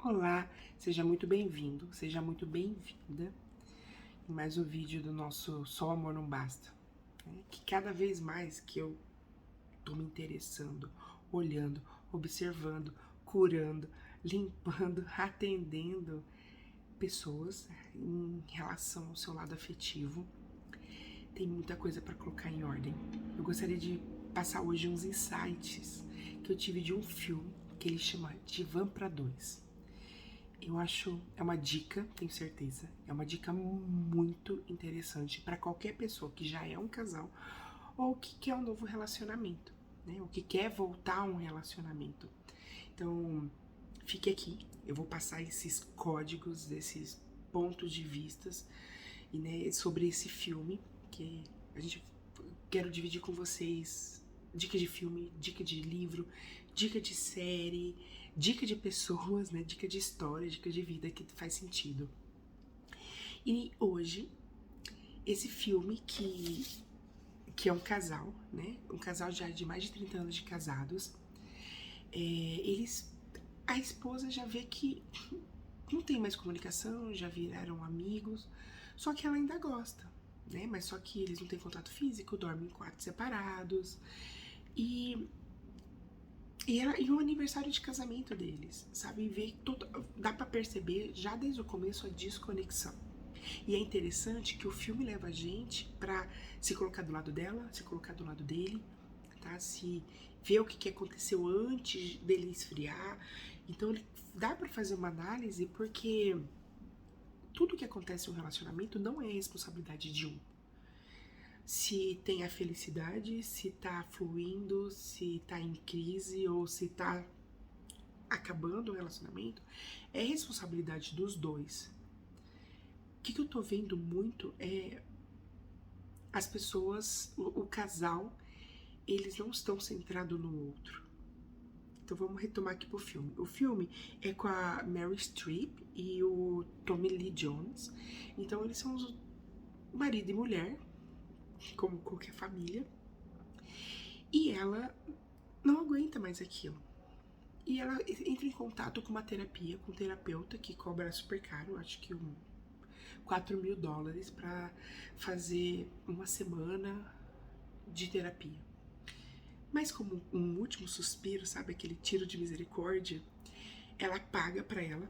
Olá, seja muito bem-vindo, seja muito bem-vinda em mais um vídeo do nosso Só o Amor Não Basta. Que cada vez mais que eu tô me interessando, olhando, observando, curando, limpando, atendendo pessoas em relação ao seu lado afetivo, tem muita coisa para colocar em ordem. Eu gostaria de passar hoje uns insights que eu tive de um filme que ele chama Divã para Dois. Eu acho, é uma dica, tenho certeza, é uma dica muito interessante para qualquer pessoa que já é um casal ou que quer um novo relacionamento, né? Ou que quer voltar a um relacionamento. Então, fique aqui, eu vou passar esses códigos, esses pontos de vistas e, né, sobre esse filme que quero dividir com vocês. Dica de filme, dica de livro, dica de série, dica de pessoas, né? Dica de história, dica de vida que faz sentido. E hoje, esse filme que é um casal, né? Um casal já de mais de 30 anos de casados. A esposa já vê que não tem mais comunicação, já viraram amigos, só que ela ainda gosta, né? Mas só que eles não têm contato físico, dormem em quartos separados. E o aniversário de casamento deles, sabe? Dá pra perceber já desde o começo a desconexão. E é interessante que o filme leva a gente pra se colocar do lado dela, se colocar do lado dele, tá? Se ver o que aconteceu antes dele esfriar. Então dá pra fazer uma análise porque tudo que acontece no relacionamento não é responsabilidade de um. Se tem a felicidade, se tá fluindo, se tá em crise ou se tá acabando o relacionamento, é responsabilidade dos dois. O que eu tô vendo muito é as pessoas, o casal, eles não estão centrados no outro. Então vamos retomar aqui pro filme. O filme é com a Meryl Streep e o Tommy Lee Jones. Então eles são os marido e mulher, como qualquer família. E ela não aguenta mais aquilo. E ela entra em contato com uma terapia, com um terapeuta que cobra super caro, acho que $4.000 para fazer uma semana de terapia. Mas como um último suspiro, sabe, aquele tiro de misericórdia, ela paga para ele,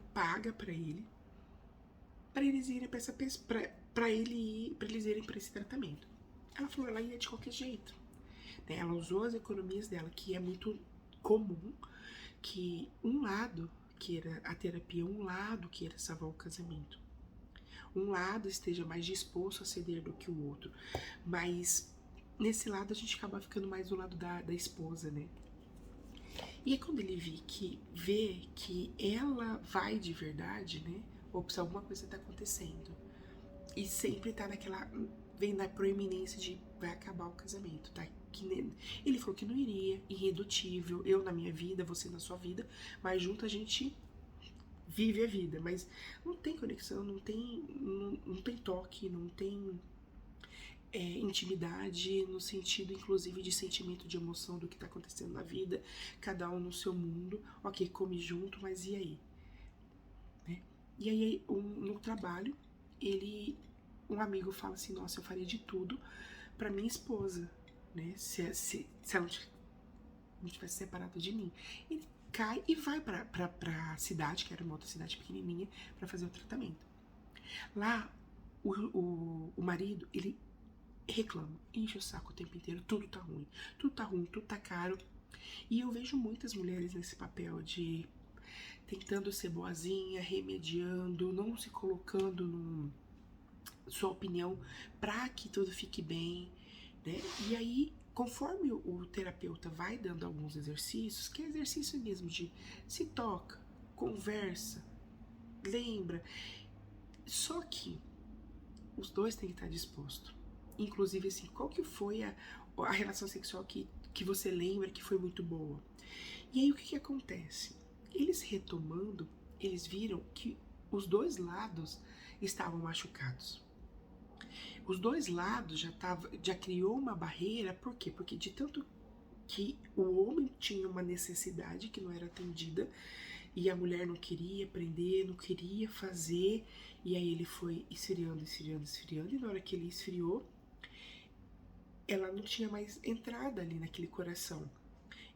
para eles irem para essa para eles irem para esse tratamento. Ela falou, ela ia de qualquer jeito. Né? Ela usou as economias dela, que é muito comum, que um lado queira a terapia, um lado queira salvar o casamento. Um lado esteja mais disposto a ceder do que o outro. Mas nesse lado a gente acaba ficando mais do lado da esposa, né? E é quando ele vê que ela vai de verdade, né? Ops, alguma coisa tá acontecendo. E sempre tá naquela. Vem na proeminência de vai acabar o casamento, tá? Ele falou que não iria, irredutível, eu na minha vida, você na sua vida, mas junto a gente vive a vida, mas não tem conexão, não tem toque, não tem intimidade no sentido, inclusive, de sentimento, de emoção do que tá acontecendo na vida, cada um no seu mundo, ok, come junto, mas e aí? Né? E aí, no trabalho, um amigo fala assim, nossa, eu faria de tudo pra minha esposa, né, se ela não tivesse separado de mim. Ele cai e vai pra cidade, que era uma outra cidade pequenininha, pra fazer o tratamento. Lá, o marido, ele reclama, enche o saco o tempo inteiro, tudo tá ruim, tudo tá caro. E eu vejo muitas mulheres nesse papel de tentando ser boazinha, remediando, não se colocando sua opinião para que tudo fique bem, né? E aí, conforme o terapeuta vai dando alguns exercícios, que é exercício mesmo de se toca, conversa, lembra, só que os dois têm que estar dispostos. Inclusive, assim, qual que foi a relação sexual que você lembra que foi muito boa? E aí, o que acontece? Eles retomando, eles viram que os dois lados estavam machucados. Os dois lados já criou uma barreira, por quê? Porque de tanto que o homem tinha uma necessidade que não era atendida, E a mulher não queria aprender, não queria fazer. E aí ele foi esfriando, esfriando, esfriando. E na hora que ele esfriou, ela não tinha mais entrada ali naquele coração.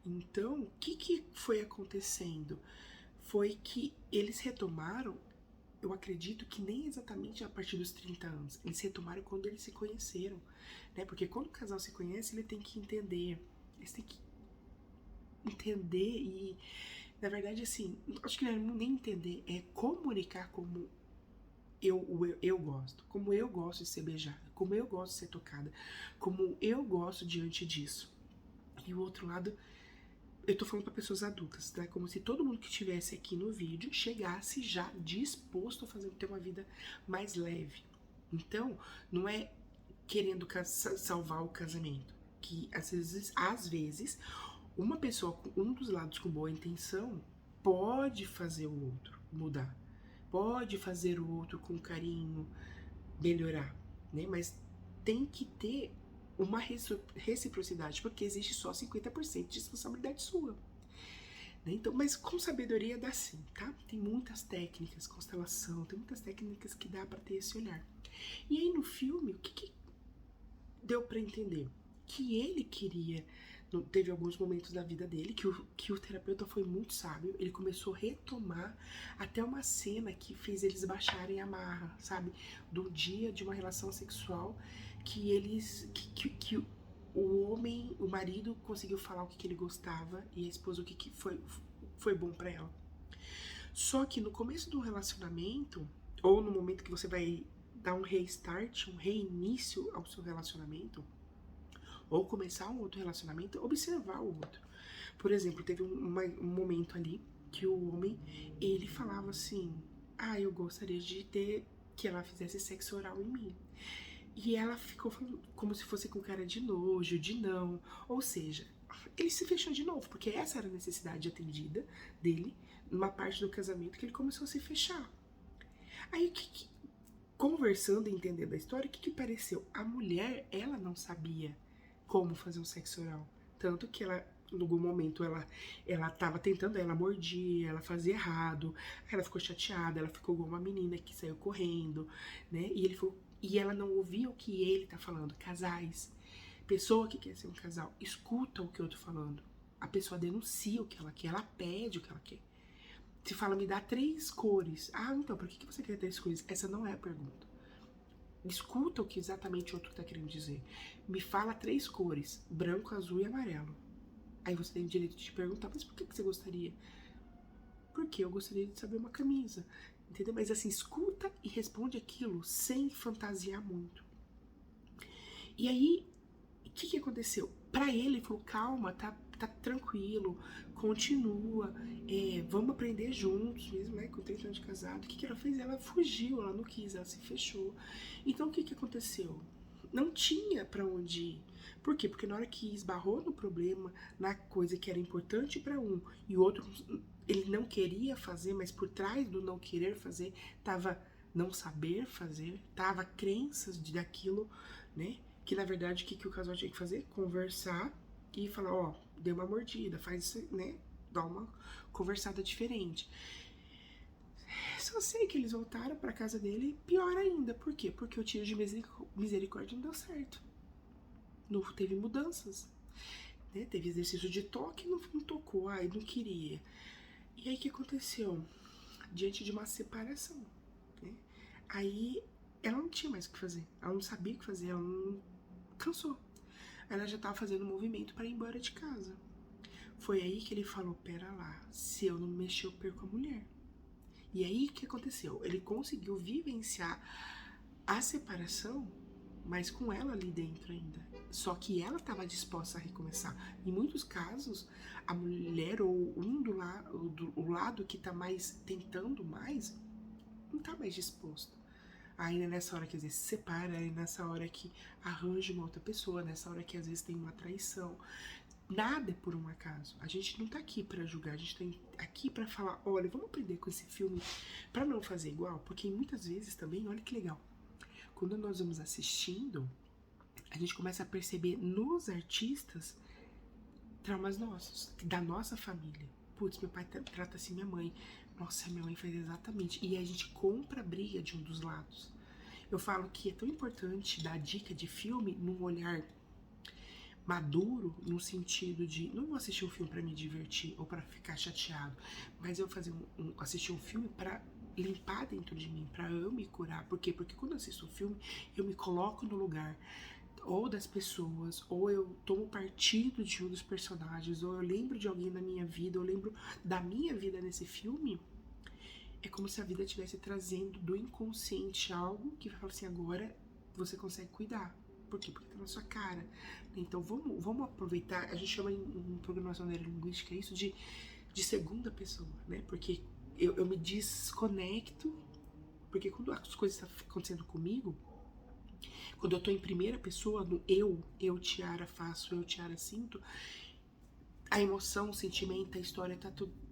Então, o que foi acontecendo? Foi que eles retomaram, eu acredito que nem exatamente a partir dos 30 anos. Eles retomaram quando eles se conheceram, né? Porque quando o casal se conhece, ele tem que entender. Eles têm que entender e, na verdade, assim, acho que não é nem entender, é comunicar como eu gosto, como eu gosto de ser beijada, como eu gosto de ser tocada, como eu gosto diante disso. E o outro lado, eu tô falando para pessoas adultas, né? Como se todo mundo que estivesse aqui no vídeo chegasse já disposto a ter uma vida mais leve. Então, não é querendo salvar o casamento, que às vezes uma pessoa com um dos lados com boa intenção pode fazer o outro mudar, pode fazer o outro com carinho melhorar, né? Mas tem que ter uma reciprocidade, porque existe só 50% de responsabilidade sua. Né? Então, mas com sabedoria dá sim, tá? Tem muitas técnicas, constelação, tem muitas técnicas que dá para ter esse olhar. E aí no filme, o que deu para entender? Que ele queria, teve alguns momentos da vida dele que o terapeuta foi muito sábio, ele começou a retomar até uma cena que fez eles baixarem a marra, sabe? Do dia de uma relação sexual que eles, o homem, o marido conseguiu falar o que ele gostava e a esposa o que foi bom para ela. Só que no começo do relacionamento, ou no momento que você vai dar um restart, um reinício ao seu relacionamento, ou começar um outro relacionamento, observar o outro. Por exemplo, teve um momento ali que o homem, ele falava assim, eu gostaria de ter que ela fizesse sexo oral em mim. E ela ficou falando como se fosse com cara de nojo, de não. Ou seja, ele se fechou de novo, porque essa era a necessidade atendida dele, numa parte do casamento que ele começou a se fechar. Aí, conversando e entendendo a história, o que pareceu? A mulher, ela não sabia como fazer um sexo oral. Tanto que ela, em algum momento, ela tava tentando, ela mordia, ela fazia errado, ela ficou chateada, ela ficou igual uma menina que saiu correndo, né? E ela não ouvia o que ele tá falando. Casais, pessoa que quer ser um casal, escuta o que eu tô falando. A pessoa denuncia o que ela quer, ela pede o que ela quer. Se fala, me dá 3 cores. Então, por que você quer 3 cores? Essa não é a pergunta. Escuta o que exatamente o outro tá querendo dizer. Me fala 3 cores, branco, azul e amarelo. Aí você tem o direito de te perguntar, mas por que você gostaria? Porque eu gostaria de saber uma camisa. Entendeu? Mas assim, escuta e responde aquilo sem fantasiar muito. E aí, o que aconteceu? Pra ele, ele falou, calma, tá tranquilo, continua, vamos aprender juntos, mesmo, né, com 30 anos de casado. O que ela fez? Ela fugiu, ela não quis, ela se fechou. Então, o que aconteceu? Não tinha pra onde ir. Por quê? Porque na hora que esbarrou no problema, na coisa que era importante pra um, e o outro, ele não queria fazer, mas por trás do não querer fazer, tava não saber fazer, tava crenças daquilo, né? Que na verdade o que o casal tinha que fazer? Conversar e falar, deu uma mordida, faz isso, né? Dá uma conversada diferente. Só sei que eles voltaram pra casa dele, pior ainda. Por quê? Porque o tiro de misericórdia não deu certo. Não teve mudanças. Né? Teve exercício de toque, não tocou, não queria. E aí o que aconteceu? Diante de uma separação, né? Aí ela não tinha mais o que fazer, ela não sabia o que fazer, ela não cansou. Ela já tava fazendo um movimento para ir embora de casa. Foi aí que ele falou, pera lá, se eu não mexer eu perco a mulher. E aí o que aconteceu? Ele conseguiu vivenciar a separação, mas com ela ali dentro ainda. Só que ela estava disposta a recomeçar. Em muitos casos, a mulher ou o lado que tá mais tentando mais, não tá mais disposto. Ainda nessa hora que às vezes se separa, aí nessa hora que arranja uma outra pessoa, nessa hora que às vezes tem uma traição. Nada é por um acaso. A gente não tá aqui pra julgar, a gente tá aqui pra falar, olha, vamos aprender com esse filme pra não fazer igual, porque muitas vezes também, olha que legal, quando nós vamos assistindo, a gente começa a perceber nos artistas traumas nossos, da nossa família. putz, meu pai trata assim minha mãe. Nossa, minha mãe faz exatamente. E a gente compra a briga de um dos lados. Eu falo que é tão importante dar dica de filme num olhar maduro, no sentido de não vou assistir um filme para me divertir ou para ficar chateado, mas eu fazer assistir um filme para limpar dentro de mim, para eu me curar. Por quê? Porque quando eu assisto um filme, eu me coloco no lugar ou das pessoas, ou eu tomo partido de um dos personagens, ou eu lembro de alguém na minha vida, eu lembro da minha vida nesse filme. É como se a vida estivesse trazendo do inconsciente algo que fala assim, agora você consegue cuidar. Por quê? Porque tá na sua cara. Então vamos aproveitar, a gente chama em programação neurolinguística isso de segunda pessoa, né? Porque eu me desconecto, porque quando as coisas estão acontecendo comigo, quando eu tô em primeira pessoa, no eu, Tiara, faço, eu, Tiara, sinto, a emoção, o sentimento, a história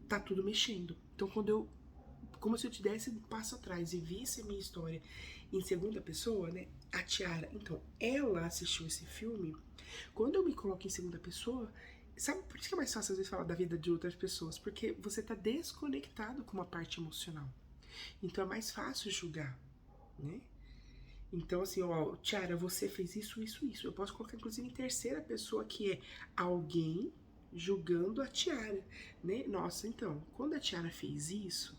tá tudo mexendo. Então quando eu, como se eu te desse um passo atrás e visse a minha história em segunda pessoa, né, a Tiara, então, ela assistiu esse filme, quando eu me coloco em segunda pessoa, sabe, por isso que é mais fácil às vezes falar da vida de outras pessoas, porque você tá desconectado com uma parte emocional. Então é mais fácil julgar, né? Então, assim, ó, Tiara, você fez isso, isso, isso. Eu posso colocar, inclusive, em terceira pessoa, que é alguém julgando a Tiara, né? Nossa, então, quando a Tiara fez isso,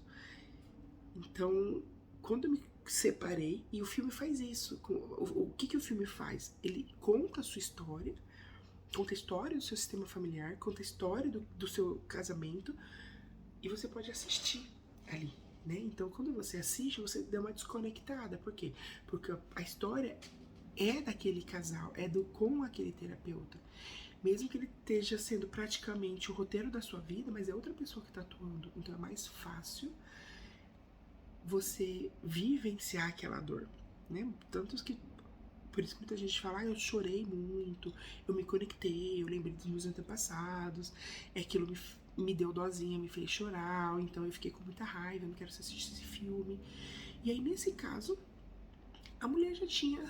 então, quando eu me separei, e o filme faz isso. O que o filme faz? Ele conta a sua história, conta a história do seu sistema familiar, conta a história do seu casamento, e você pode assistir ali, né? Então, quando você assiste, você dá uma desconectada. Por quê? Porque a história é daquele casal, é com aquele terapeuta. Mesmo que ele esteja sendo praticamente o roteiro da sua vida, mas é outra pessoa que está atuando. Então é mais fácil você vivenciar aquela dor, né? Tantos que, por isso que muita gente fala, eu chorei muito, eu me conectei, eu lembrei dos meus antepassados, aquilo me deu dozinha, me fez chorar, então eu fiquei com muita raiva, eu não quero assistir esse filme. E aí, nesse caso, a mulher já tinha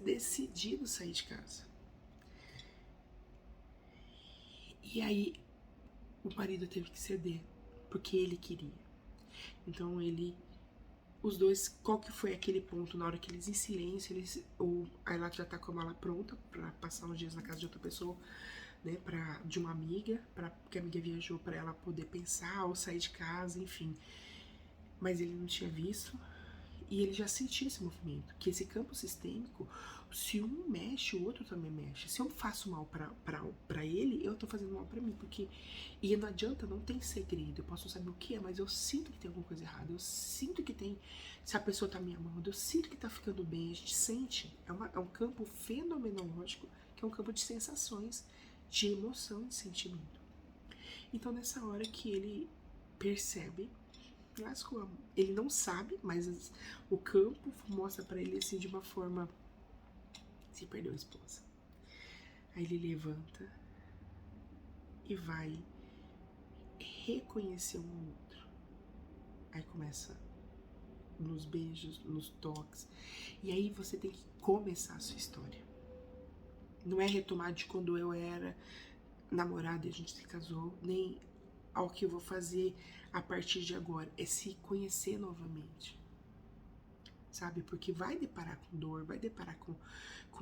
decidido sair de casa. E aí, o marido teve que ceder, porque ele queria. Então os dois, qual que foi aquele ponto? Na hora que eles em silêncio, ela já tá com a mala pronta pra passar uns dias na casa de outra pessoa, né, de uma amiga, porque a amiga viajou pra ela poder pensar ou sair de casa, enfim. Mas ele não tinha visto e ele já sentia esse movimento, que esse campo sistêmico, se um mexe, o outro também mexe. Se eu faço mal pra ele, eu tô fazendo mal pra mim, porque... E não adianta, não tem segredo, eu posso não saber o que é, mas eu sinto que tem alguma coisa errada, eu sinto que tem... Se a pessoa tá me amando, eu sinto que tá ficando bem, a gente sente. É um campo fenomenológico, que é um campo de sensações, de emoção, de sentimento. Então, nessa hora que ele percebe, lascou. Ele não sabe, mas o campo mostra pra ele assim de uma forma... Se perdeu a esposa. Aí ele levanta e vai reconhecer um outro. Aí começa nos beijos, nos toques. E aí você tem que começar a sua história. Não é retomar de quando eu era namorada e a gente se casou, nem ao que eu vou fazer a partir de agora. É se conhecer novamente. Sabe? Porque vai deparar com dor, vai deparar com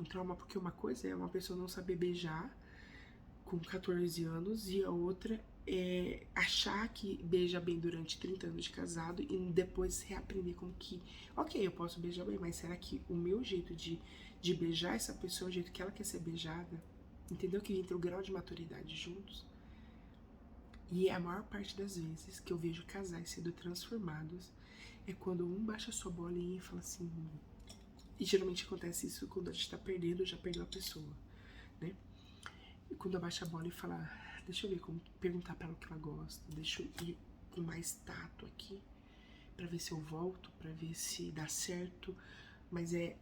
trauma, porque uma coisa é uma pessoa não saber beijar com 14 anos e a outra é achar que beija bem durante 30 anos de casado e depois reaprender como que, ok, eu posso beijar bem, mas será que o meu jeito de beijar essa pessoa é o jeito que ela quer ser beijada? Entendeu? Que entra o grau de maturidade juntos. E é a maior parte das vezes que eu vejo casais sendo transformados é quando um baixa a sua bolinha e fala assim... E geralmente acontece isso quando a gente tá perdendo, já perdeu a pessoa, né? E quando abaixa a bola e fala, deixa eu ver como... Perguntar pra ela o que ela gosta, deixa eu ir com mais tato aqui, pra ver se eu volto, pra ver se dá certo. Mas é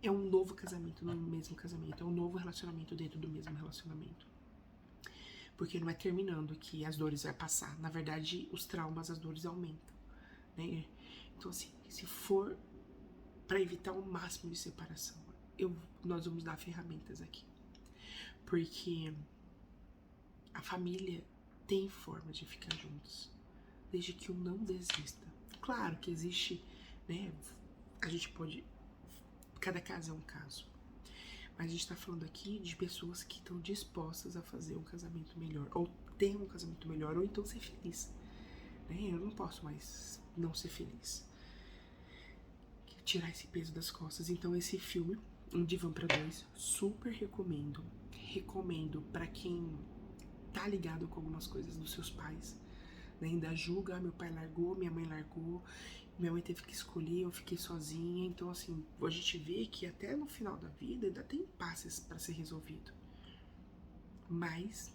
um novo casamento no mesmo casamento, é um novo relacionamento dentro do mesmo relacionamento. Porque não é terminando que as dores vão passar. Na verdade, os traumas, as dores aumentam, né? Então, assim, se for para evitar o máximo de separação, nós vamos dar ferramentas aqui. Porque a família tem forma de ficar juntos, desde que um não desista. Claro que existe, né, a gente pode, cada caso é um caso, mas a gente tá falando aqui de pessoas que estão dispostas a fazer um casamento melhor, ou ter um casamento melhor, ou então ser feliz, né? Eu não posso mais não ser feliz, tirar esse peso das costas. Então esse filme, Um Divã pra Dois, super recomendo. Recomendo pra quem tá ligado com algumas coisas dos seus pais, né? Ainda julga, meu pai largou, minha mãe largou, minha mãe teve que escolher, eu fiquei sozinha. Então assim, a gente vê que até no final da vida ainda tem impasses pra ser resolvido. Mas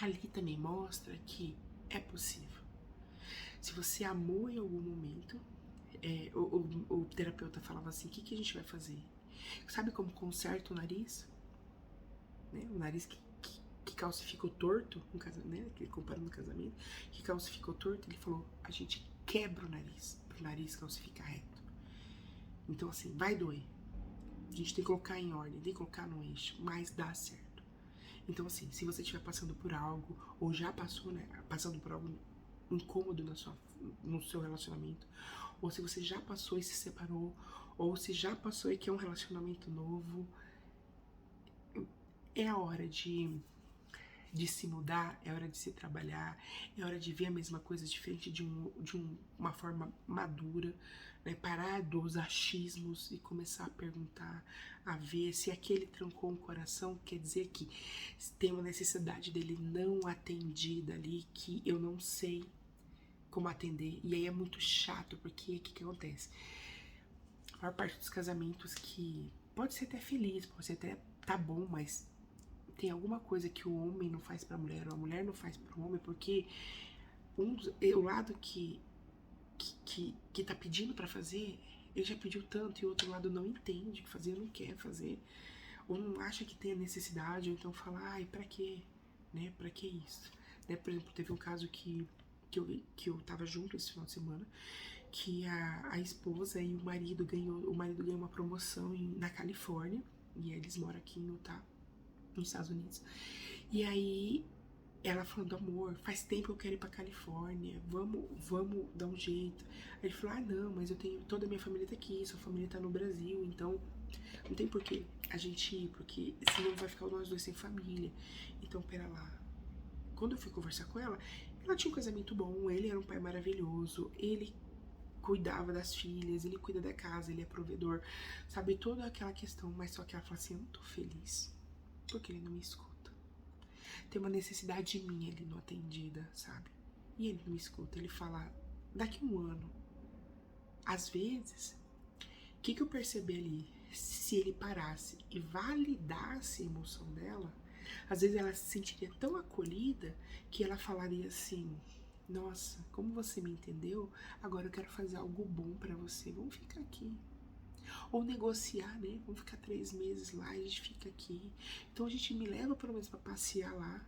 ali também mostra que é possível. Se você amou em algum momento, o terapeuta falava assim, o que a gente vai fazer? Sabe como conserta o nariz? Né? O nariz que calcificou torto, no casamento, né? Que ele compara no casamento, que calcificou torto, ele falou, a gente quebra o nariz, pro nariz calcificar reto. Então assim, vai doer. A gente tem que colocar em ordem, tem que colocar no eixo, mas dá certo. Então assim, se você estiver passando por algo, ou já passou, né? Passando por algo incômodo no seu relacionamento, ou se você já passou e se separou, ou se já passou e quer um relacionamento novo, é a hora de se mudar, é hora de se trabalhar, é hora de ver a mesma coisa diferente de uma forma madura, né? Parar dos achismos e começar a perguntar, a ver se aquele trancou um coração, quer dizer que tem uma necessidade dele não atendida ali, que eu não sei como atender, e aí é muito chato, porque o que acontece? A maior parte dos casamentos que pode ser até feliz, pode ser até tá bom, mas tem alguma coisa que o homem não faz pra mulher, ou a mulher não faz pro homem, porque o lado que tá pedindo pra fazer, ele já pediu tanto, e o outro lado não entende o que fazer, não quer fazer, ou não acha que tem a necessidade, ou então fala, ai, pra quê? Né, pra que isso? Né, por exemplo, teve um caso que eu tava junto esse final de semana, que a esposa e o marido ganhou uma promoção na Califórnia, e eles moram aqui em Utah, nos Estados Unidos. E aí ela falando, amor, faz tempo que eu quero ir pra Califórnia, vamos dar um jeito. Aí ele falou, não, mas eu tenho, toda a minha família tá aqui, sua família tá no Brasil, então não tem porquê a gente ir, porque senão vai ficar nós dois sem família. Então, pera lá. Quando eu fui conversar com ela tinha um casamento bom, ele era um pai maravilhoso, ele cuidava das filhas, ele cuida da casa, ele é provedor, sabe, toda aquela questão, mas só que ela fala assim, eu não tô feliz, porque ele não me escuta. Tem uma necessidade minha ali não atendida, sabe? E ele não me escuta, ele fala, daqui um ano, às vezes, o que eu percebi ali? Se ele parasse e validasse a emoção dela, às vezes ela se sentiria tão acolhida que ela falaria assim, nossa, como você me entendeu, agora eu quero fazer algo bom pra você, vamos ficar aqui. Ou negociar, né? Vamos ficar 3 meses lá e a gente fica aqui. Então a gente me leva pelo menos pra passear lá,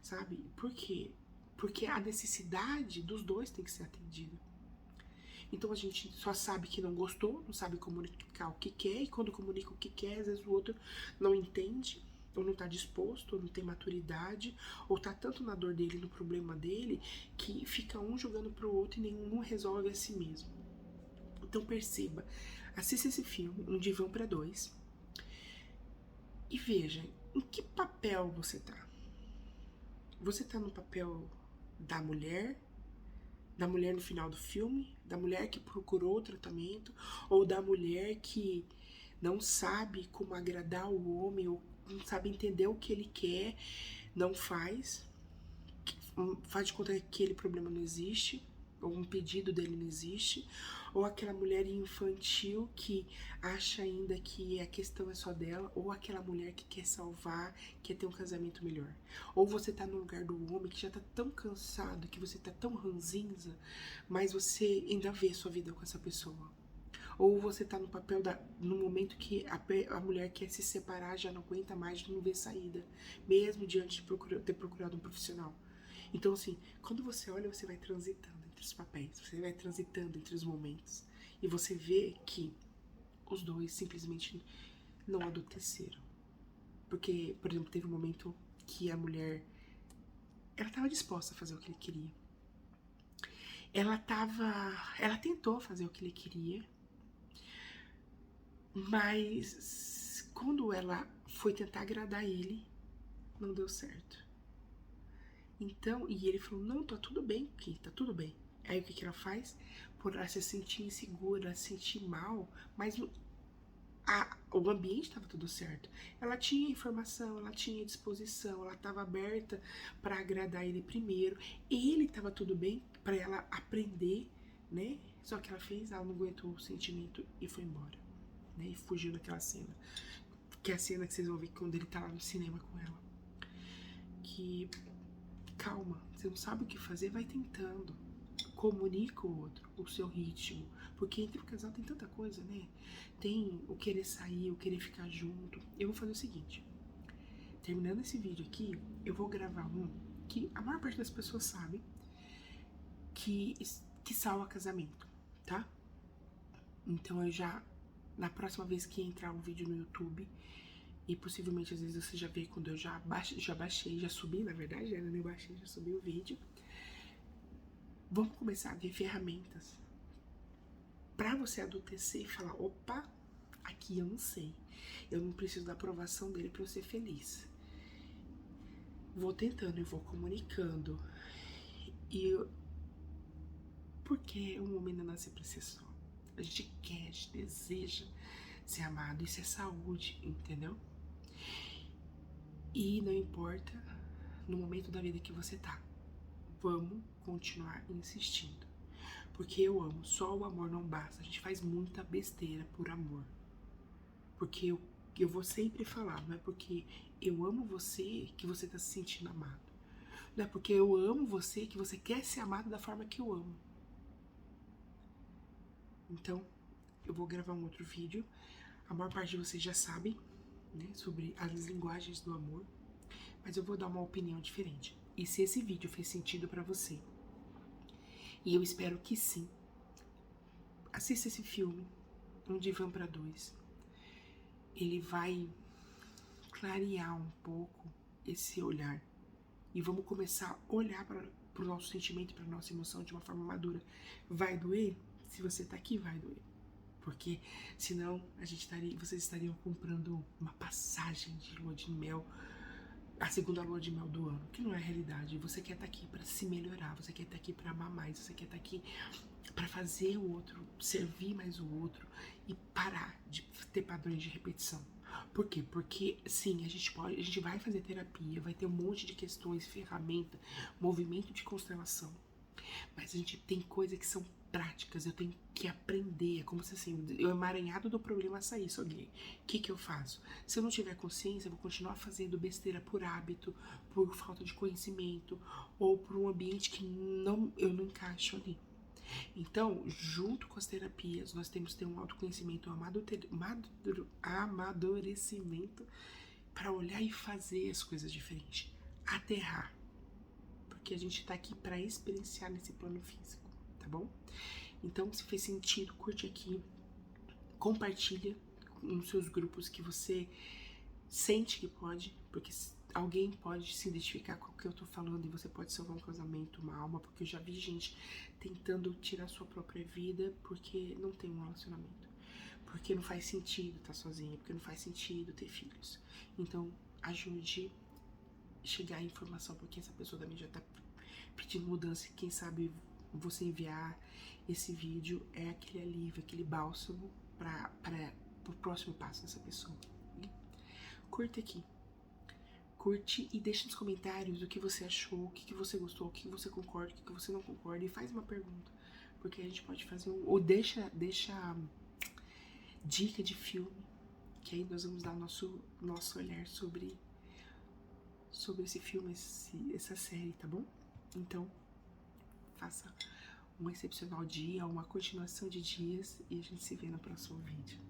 sabe? Por quê? Porque a necessidade dos dois tem que ser atendida. Então a gente só sabe que não gostou, não sabe comunicar o que quer, e quando comunica o que quer, às vezes o outro não entende, ou não tá disposto, ou não tem maturidade, ou tá tanto na dor dele, no problema dele, que fica um jogando pro outro e nenhum resolve a si mesmo. Então perceba, assista esse filme, Um Divã pra Dois, e veja em que papel você tá. Você tá no papel da mulher no final do filme, da mulher que procurou o tratamento, ou da mulher que não sabe como agradar o homem, ou não sabe entender o que ele quer, não faz de conta que aquele problema não existe, ou um pedido dele não existe, ou aquela mulher infantil que acha ainda que a questão é só dela, ou aquela mulher que quer salvar, quer ter um casamento melhor. Ou você tá no lugar do homem que já tá tão cansado, que você tá tão ranzinza, mas você ainda vê sua vida com essa pessoa. Ou você tá no papel no momento que a mulher quer se separar, já não aguenta mais, não vê saída, mesmo diante de ter procurado um profissional. Então, assim, quando você olha, você vai transitando entre os papéis, você vai transitando entre os momentos, e você vê que os dois simplesmente não adulteceram. Porque, por exemplo, teve um momento que a mulher ela estava disposta a fazer o que ele queria. Ela tentou fazer o que ele queria, mas quando ela foi tentar agradar ele, não deu certo. Então, e ele falou, não, tá tudo bem, Ki, tá tudo bem. Aí o que ela faz? Por ela se sentir insegura, se sentir mal, mas o ambiente estava tudo certo. Ela tinha informação, ela tinha disposição, ela estava aberta para agradar ele primeiro. Ele estava tudo bem para ela aprender, né? Só que ela fez, ela não aguentou o sentimento e foi embora, né? E fugiu daquela cena. Que é a cena que vocês vão ver quando ele tá lá no cinema com ela. Que, calma, você não sabe o que fazer, vai tentando. Comunica o outro, o seu ritmo. Porque entre o casal tem tanta coisa, né? Tem o querer sair, o querer ficar junto. Eu vou fazer o seguinte. Terminando esse vídeo aqui, eu vou gravar um que a maior parte das pessoas sabe que salva casamento, tá? Então eu já, na próxima vez que entrar um vídeo no YouTube, e possivelmente às vezes você já vê quando eu já baixei, já subi, na verdade, né? Eu baixei, já subi o vídeo. Vamos começar a ver ferramentas pra você adultecer e falar, opa, aqui eu não sei. Eu não preciso da aprovação dele pra eu ser feliz. Vou tentando e vou comunicando. Porque um homem não nasce pra ser só. A gente quer, a gente deseja ser amado. Isso é saúde, entendeu? E não importa no momento da vida que você tá. Vamos continuar insistindo. Porque eu amo, só o amor não basta. A gente faz muita besteira por amor. Porque eu vou sempre falar, não é porque eu amo você que você tá se sentindo amado. Não é porque eu amo você que você quer ser amado da forma que eu amo. Então, eu vou gravar um outro vídeo. A maior parte de vocês já sabe, né, sobre as linguagens do amor. Mas eu vou dar uma opinião diferente. E se esse vídeo fez sentido pra você, e eu espero que sim, assista esse filme, Um Divã pra Dois. Ele vai clarear um pouco esse olhar. E vamos começar a olhar para o nosso sentimento, para a nossa emoção de uma forma madura. Vai doer? Se você tá aqui, vai doer. Porque senão vocês estariam comprando uma passagem de lua de mel, a segunda lua de mel do ano, que não é a realidade. Você quer estar aqui para se melhorar, você quer estar aqui para amar mais, você quer estar aqui para fazer o outro, servir mais o outro e parar de ter padrões de repetição. Por quê? Porque sim, a gente vai fazer terapia, vai ter um monte de questões, ferramenta, movimento de constelação. Mas a gente tem coisas que são práticas, eu tenho que aprender. É como se assim, eu emaranhado do problema saísse alguém. O que eu faço? Se eu não tiver consciência, eu vou continuar fazendo besteira por hábito, por falta de conhecimento, ou por um ambiente que eu não encaixo ali. Então, junto com as terapias, nós temos que ter um autoconhecimento, um amadurecimento para olhar e fazer as coisas diferentes. Aterrar. Porque a gente tá aqui para experienciar nesse plano físico, tá bom? Então, se fez sentido, curte aqui, compartilha nos seus grupos que você sente que pode, porque alguém pode se identificar com o que eu tô falando e você pode salvar um casamento, uma alma, porque eu já vi gente tentando tirar sua própria vida porque não tem um relacionamento, porque não faz sentido estar sozinha, porque não faz sentido ter filhos. Então, ajude chegar a informação, porque essa pessoa também já tá pedindo mudança e quem sabe você enviar esse vídeo é aquele alívio, aquele bálsamo para o próximo passo dessa pessoa. Curta aqui. Curte e deixa nos comentários o que você achou, o que você gostou, o que você concorda, o que você não concorda e faz uma pergunta. Porque a gente pode fazer ou deixa dica de filme, que aí nós vamos dar o nosso olhar sobre esse filme, essa série, tá bom? Então, faça um excepcional dia, uma continuação de dias e a gente se vê no próximo vídeo.